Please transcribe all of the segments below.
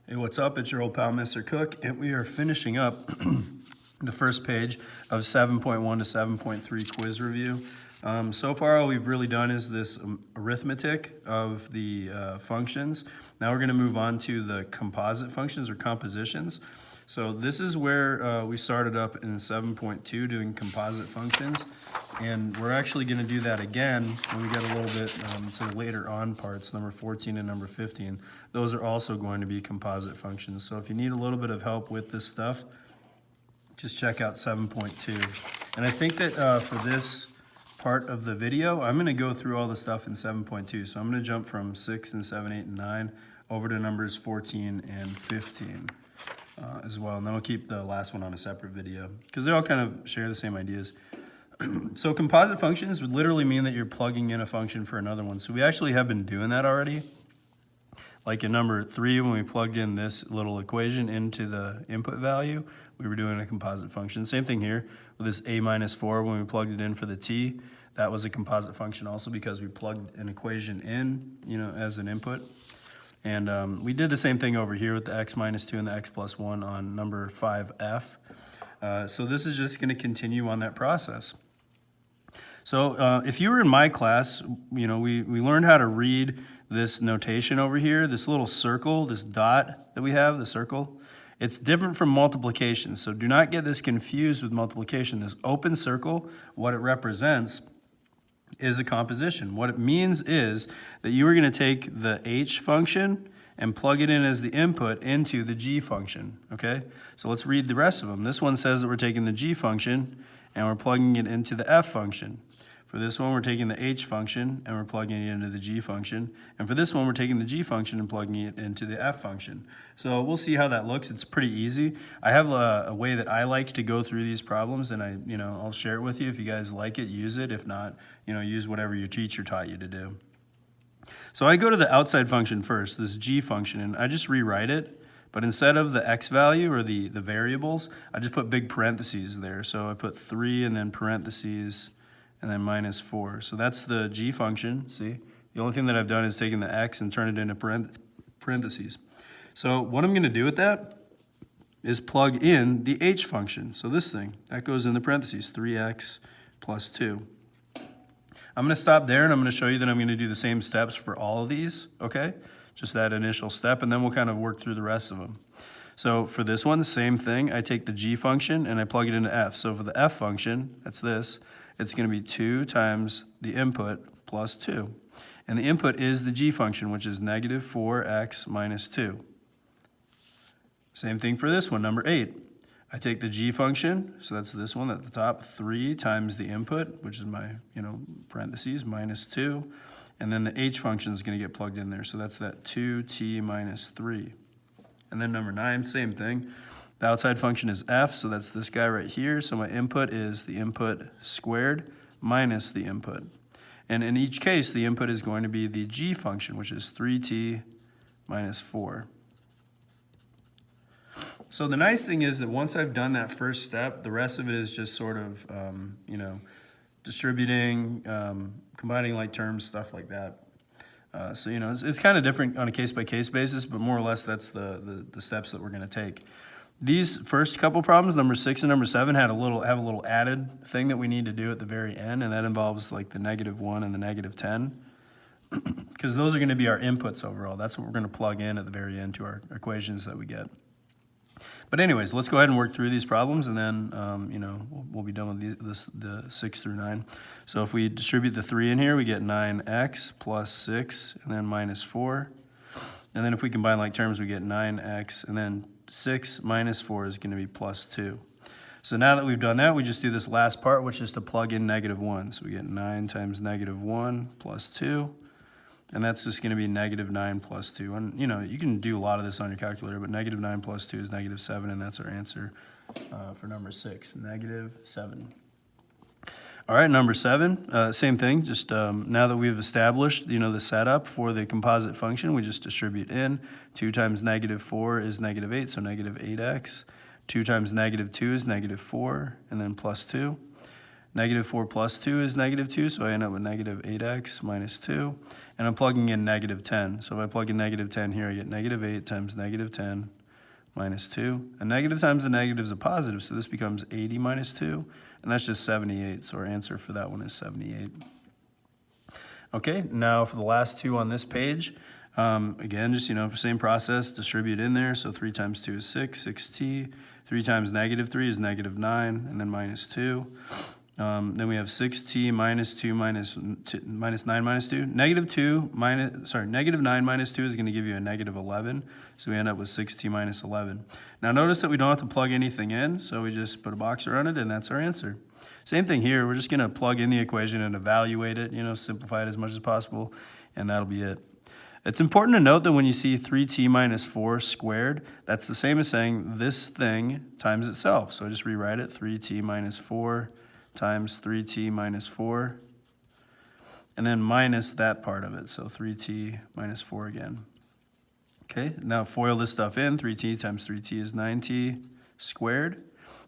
Hey, what's up? It's your old pal, Mr. Cook, and we are finishing up the first page of 7.1 to 7.3 quiz review. So far, all we've really done is this arithmetic of the functions. Now we're going to move on to the composite functions or compositions. So this is where we started up in 7.2 doing composite functions, and we're actually going to do that again when we get a little bit to the later on parts, number 14 and number 15. Those are also going to be composite functions. So if you need a little bit of help with this stuff, just check out 7.2. And I think that for this part of the video, I'm going to go through all the stuff in 7.2. So I'm going to jump from 6 and 7, 8, and 9 over to numbers 14 and 15 as well. And then we'll keep the last one on a separate video because they all kind of share the same ideas. So composite functions would literally mean that you're plugging in a function for another one. So we actually have been doing that already. Like in number 3, when we plugged in this little equation into the input value, we were doing a composite function. Same thing here with this a minus 4, when we plugged it in for the t, that was a composite function also because we plugged an equation in, as an input. And we did the same thing over here with the x minus 2 and the x plus 1 on number 5f. So this is just going to continue on that process. So if you were in my class, we learned how to read this notation over here, this little circle, this dot that we have, the circle. It's different from multiplication, so do not get this confused with multiplication. This open circle, what it represents is a composition. What it means is that you are going to take the h function and plug it in as the input into the g function, okay? So let's read the rest of them. This one says that we're taking the g function and we're plugging it into the f function. For this one, we're taking the h function and we're plugging it into the g function. And for this one, we're taking the g function and plugging it into the f function. So we'll see how that looks. It's pretty easy. I have a way that I like to go through these problems, and I'll share it with you. If you guys like it, use it. If not, use whatever your teacher taught you to do. So I go to the outside function first, this g function, and I just rewrite it. But instead of the x value or the variables, I just put big parentheses there. So I put 3 and then parentheses and then minus 4. So that's the g function, see? The only thing that I've done is taken the x and turn it into parentheses. So what I'm going to do with that is plug in the h function. So this thing, that goes in the parentheses, 3x plus 2. I'm going to stop there, and I'm going to show you that I'm going to do the same steps for all of these, okay? Just that initial step, and then we'll kind of work through the rest of them. So for this one, same thing. I take the g function and I plug it into f. So for the f function, that's this. It's going to be 2 times the input plus 2. And the input is the g function, which is negative 4x minus 2. Same thing for this one, number 8. I take the g function, so that's this one at the top, 3 times the input, which is my, parentheses, minus 2. And then the h function is going to get plugged in there, so that's that 2t minus 3. And then number 9, same thing. The outside function is f, so that's this guy right here. So my input is the input squared minus the input. And in each case, the input is going to be the g function, which is 3t minus 4. So the nice thing is that once I've done that first step, the rest of it is just sort of, distributing, combining like terms, stuff like that. So it's kind of different on a case-by-case basis, but more or less that's the steps that we're going to take. These first couple problems, number 6 and number 7, have a little added thing that we need to do at the very end, and that involves like the -1 and the -10, because those are going to be our inputs overall. That's what we're going to plug in at the very end to our equations that we get. But anyways, let's go ahead and work through these problems, and then we'll be done with the 6 through 9. So if we distribute the 3 in here, we get 9x plus 6 and then minus 4. And then if we combine like terms, we get 9x, and then 6 minus 4 is going to be plus 2. So now that we've done that, we just do this last part, which is to plug in -1. So we get 9 times -1 plus 2. And that's just going to be -9 plus 2. And, you can do a lot of this on your calculator, but -9 plus 2 is -7, and that's our answer for number 6, -7. All right, number 7, same thing. Just now that we've established, the setup for the composite function, we just distribute in. 2 times -4 is -8, so -8x. 2 times -2 is -4, and then plus 2. Negative 4 plus 2 is negative 2, so I end up with negative 8x minus 2. And I'm plugging in negative 10. So if I plug in negative 10 here, I get negative 8 times negative 10 minus 2. A negative times a negative is a positive, so this becomes 80 minus 2. And that's just 78, so our answer for that one is 78. Okay, now for the last two on this page, again, just, same process, distribute in there. So 3 times 2 is 6, 6t. 3 times negative 3 is negative 9, and then minus 2. Then we have 6t minus 2 minus 9 minus 2. Negative 9 minus 2 is going to give you a negative 11. So we end up with 6t minus 11. Now notice that we don't have to plug anything in, so we just put a box around it, and that's our answer. Same thing here. We're just going to plug in the equation and evaluate it, simplify it as much as possible, and that'll be it. It's important to note that when you see 3t minus 4 squared, that's the same as saying this thing times itself. So I just rewrite it, 3t minus 4 times 3t minus 4, and then minus that part of it, so 3t minus 4 again. Okay, now FOIL this stuff in. 3t times 3t is 9t squared.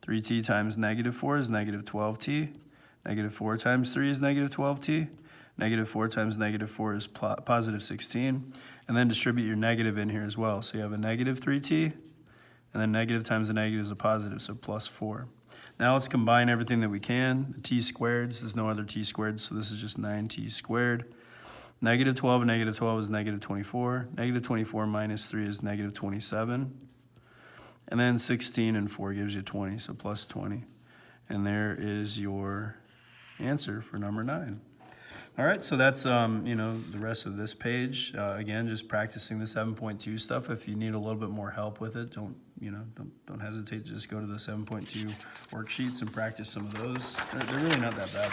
3t times negative 4 is negative 12t. Negative 4 times 3 is negative 12t. Negative 4 times negative 4 is positive 16. And then distribute your negative in here as well. So you have a negative 3t, and then negative times a negative is a positive, so plus 4. Now let's combine everything that we can. The t squareds, there's no other t squared, so this is just 9t squared. Negative 12 and negative 12 is negative 24. Negative 24 minus 3 is negative 27. And then 16 and 4 gives you 20, so plus 20. And there is your answer for number 9. All right, so that's the rest of this page. Again, just practicing the 7.2 stuff. If you need a little bit more help with it, don't hesitate to just go to the 7.2 worksheets and practice some of those. They're really not that bad.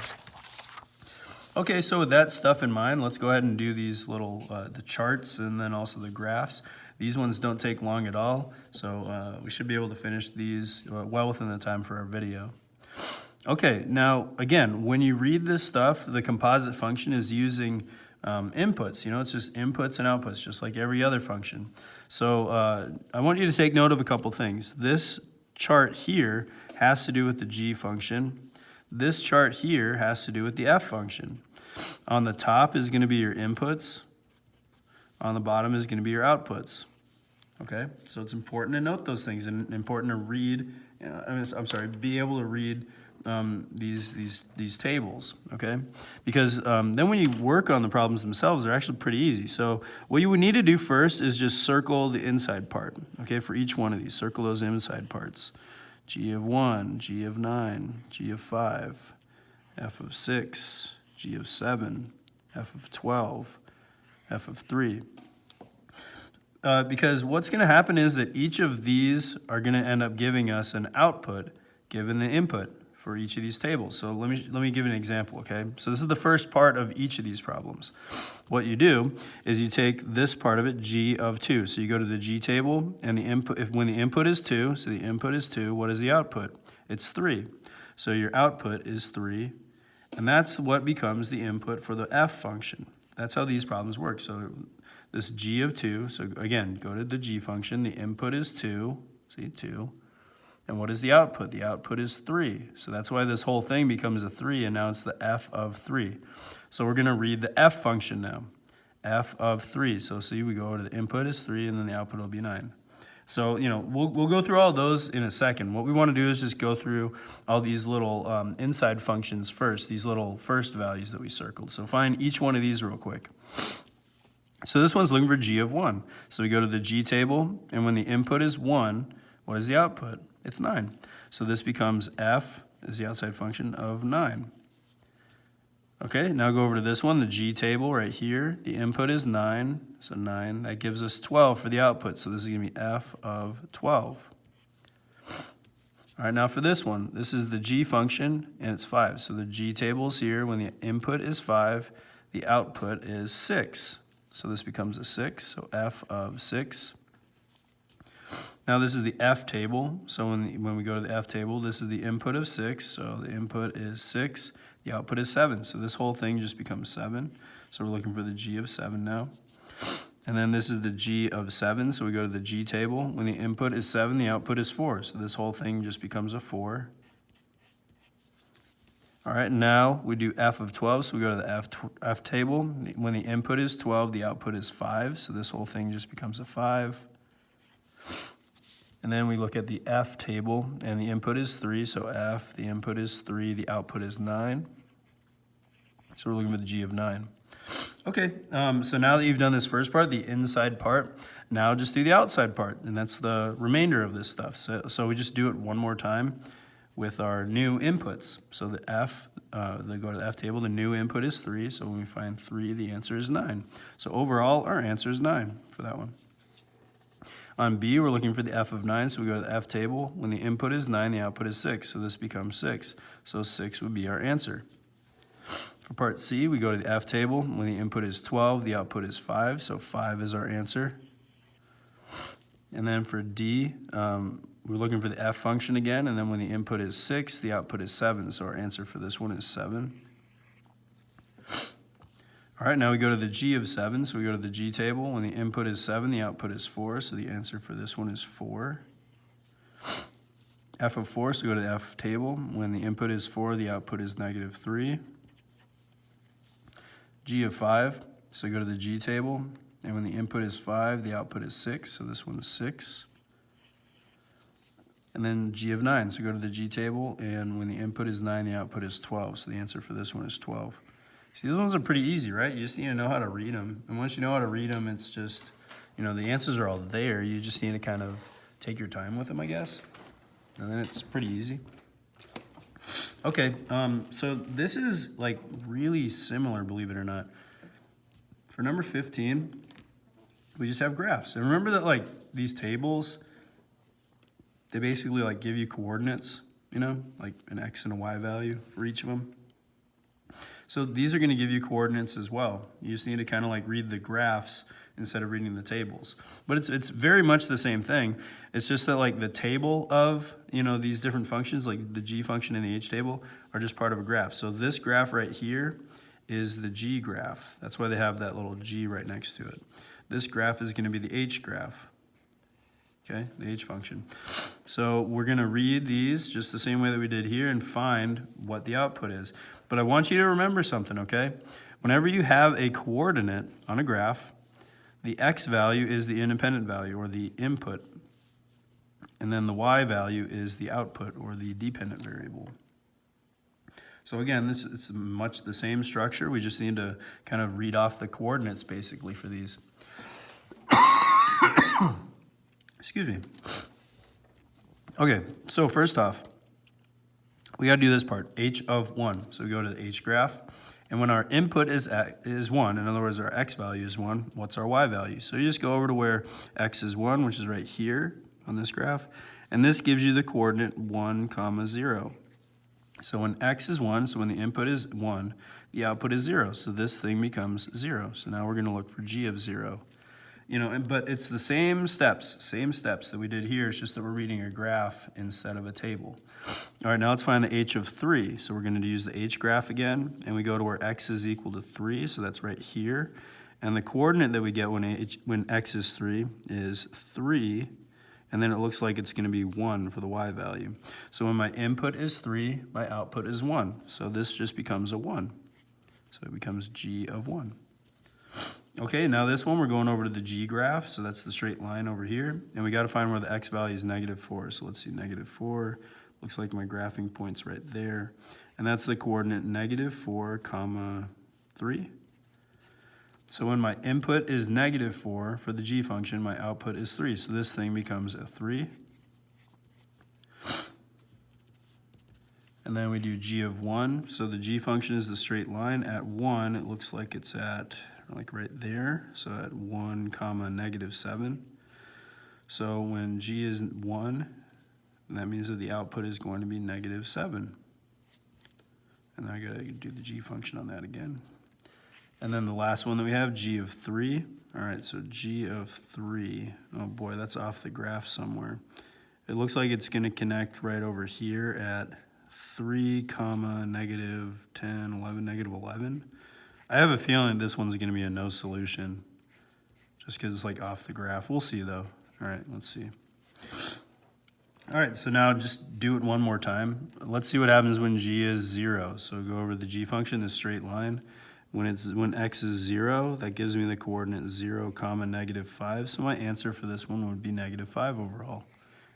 Okay, so with that stuff in mind, let's go ahead and do these little the charts and then also the graphs. These ones don't take long at all, so we should be able to finish these well within the time for our video. Okay, now again, when you read this stuff, the composite function is using inputs. It's just inputs and outputs, just like every other function. So I want you to take note of a couple things. This chart here has to do with the g function. This chart here has to do with the f function. On the top is going to be your inputs. On the bottom is going to be your outputs. Okay, so it's important to note those things and important to read. Be able to read these tables. Okay, because then when you work on the problems themselves, they're actually pretty easy. So what you would need to do first is just circle the inside part. Okay, for each one of these, circle those inside parts. G of 1, G of 9, G of 5, F of 6, G of 7, F of 12, F of 3. Because what's going to happen is that each of these are going to end up giving us an output given the input for each of these tables. So let me give an example, okay? So this is the first part of each of these problems. What you do is you take this part of it, G of 2. So you go to the G table, and the input, when the input is 2, so the input is 2, what is the output? It's 3. So your output is 3, and that's what becomes the input for the f function. That's how these problems work. So this G of 2, so again, go to the G function, the input is 2, see, 2. And what is the output? The output is 3. So that's why this whole thing becomes a 3, and now it's the f of 3. So we're going to read the f function now. F of 3. So see, we go to the input is 3, and then the output will be 9. So, we'll go through all those in a second. What we want to do is just go through all these little inside functions first, these little first values that we circled. So find each one of these real quick. So this one's looking for G of 1. So we go to the G table, and when the input is 1, what is the output? It's 9. So this becomes f is the outside function of 9. Okay, now go over to this one, the G table right here. The input is 9, so 9. That gives us 12 for the output. So this is going to be f of 12. All right, now for this one, this is the G function, and it's 5. So the G table is here. When the input is 5, the output is 6. So this becomes a 6, so f of 6. Now this is the F table. So when we go to the F table, this is the input of 6. So the input is 6. The output is 7. So this whole thing just becomes 7. So we're looking for the G of 7 now. And then this is the G of 7. So we go to the G table. When the input is 7, the output is 4. So this whole thing just becomes a 4. All right, now we do f of 12, so we go to the f table. When the input is 12, the output is 5, so this whole thing just becomes a 5. And then we look at the f table, and the input is 3, so f, the input is 3, the output is 9. So we're looking for the g of 9. Okay, so now that you've done this first part, the inside part, now just do the outside part, and that's the remainder of this stuff. So we just do it one more time with our new inputs. So the f, they go to the f table, the new input is 3, so when we find 3, the answer is 9. So overall, our answer is 9 for that one. On B, we're looking for the f of 9, so we go to the f table. When the input is 9, the output is 6, so this becomes 6. So 6 would be our answer. For part C, we go to the f table. When the input is 12, the output is 5, so 5 is our answer. And then for D, we're looking for the f function again, and then when the input is 6, the output is 7, so our answer for this one is 7. All right, now we go to the g of 7, so we go to the g table. When the input is 7, the output is 4, so the answer for this one is 4. F of 4, so we go to the f table. When the input is 4, the output is negative 3. G of 5, so go to the G table, and when the input is 5, the output is 6, so this one's 6. And then G of 9, so go to the G table, and when the input is 9, the output is 12, so the answer for this one is 12. See, those ones are pretty easy, right? You just need to know how to read them, and once you know how to read them, it's just, you know, the answers are all there. You just need to kind of take your time with them, I guess, and then it's pretty easy. Okay, so this is like really similar, believe it or not. For number 15, we just have graphs. And remember that like these tables, they basically like give you coordinates, you know, like an x and a y value for each of them. So these are going to give you coordinates as well. You just need to kind of like read the graphs instead of reading the tables. But it's very much the same thing. It's just that like the table of, you know, these different functions, like the g function and the h table, are just part of a graph. So this graph right here is the g graph. That's why they have that little g right next to it. This graph is going to be the h graph. Okay, the h function. So we're going to read these just the same way that we did here and find what the output is. But I want you to remember something, okay? Whenever you have a coordinate on a graph, the x value is the independent value, or the input, and then the y value is the output, or the dependent variable. So again, this is much the same structure. We just need to kind of read off the coordinates, basically, for these. Excuse me. Okay, so first off, we got to do this part, h of 1. So we go to the h graph. And when our input is 1, in other words, our x value is 1, what's our y value? So you just go over to where x is 1, which is right here on this graph. And this gives you the coordinate 1, 0. So when x is 1, so when the input is 1, the output is 0. So this thing becomes 0. So now we're going to look for g of 0. You know, but it's the same steps that we did here. It's just that we're reading a graph instead of a table. All right, now let's find the h of 3. So we're going to use the h graph again, and we go to where x is equal to 3, so that's right here. And the coordinate that we get when x is 3 is 3, and then it looks like it's going to be 1 for the y value. So when my input is 3, my output is 1. So this just becomes a 1. So it becomes g of 1. Okay, now this one, we're going over to the g graph, so that's the straight line over here, and we got to find where the x value is -4. So let's see, -4, looks like my graphing point's right there, and that's the coordinate -4, 3. So when my input is -4 for the g function, my output is 3, so this thing becomes a 3. And then we do g of 1, so the g function is the straight line. At 1, it looks like it's at like right there, so at 1, -7. So when g is 1, that means that the output is going to be -7. And I gotta do the g function on that again. And then the last one that we have, g of 3. All right, so g of 3. Oh boy, that's off the graph somewhere. It looks like it's gonna connect right over here at 3, -10, 11, -11. I have a feeling this one's going to be a no solution just because it's like off the graph. We'll see though. All right, let's see. All right, so now just do it one more time. Let's see what happens when g is 0. So go over the g function, the straight line. When x is 0, that gives me the coordinate 0, comma, -5. So my answer for this one would be -5 overall.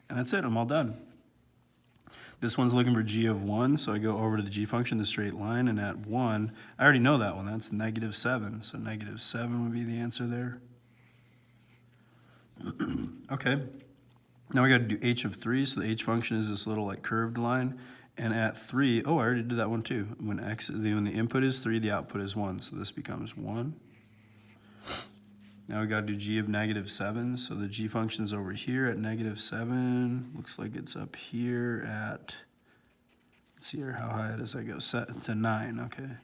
And that's it, I'm all done. This one's looking for g of 1, so I go over to the g function, the straight line, and at 1, I already know that one, that's -7. So -7 would be the answer there. Okay. Now we got to do h of 3, so the h function is this little like curved line. And at 3, oh, I already did that one too. When the input is 3, the output is 1, so this becomes 1. Now we got to do g of -7, so the g function is over here at -7. Looks like it's up here at, let's see here how high does that go, set to 9, okay.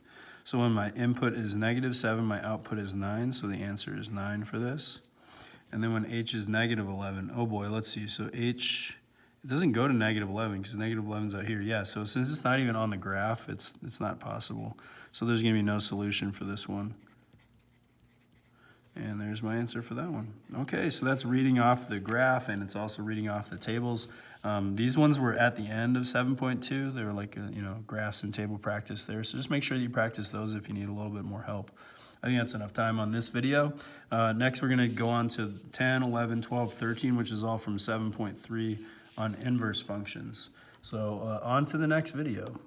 So when my input is -7, my output is 9, so the answer is 9 for this. And then when h is -11, oh boy, let's see. So h, it doesn't go to -11 because -11 is out here. Yeah, so since it's not even on the graph, it's not possible. So there's going to be no solution for this one. And there's my answer for that one. Okay, so that's reading off the graph, and it's also reading off the tables. These ones were at the end of 7.2. They were like, graphs and table practice there. So just make sure that you practice those if you need a little bit more help. I think that's enough time on this video. Next, we're going to go on to 10, 11, 12, 13, which is all from 7.3 on inverse functions. So on to the next video.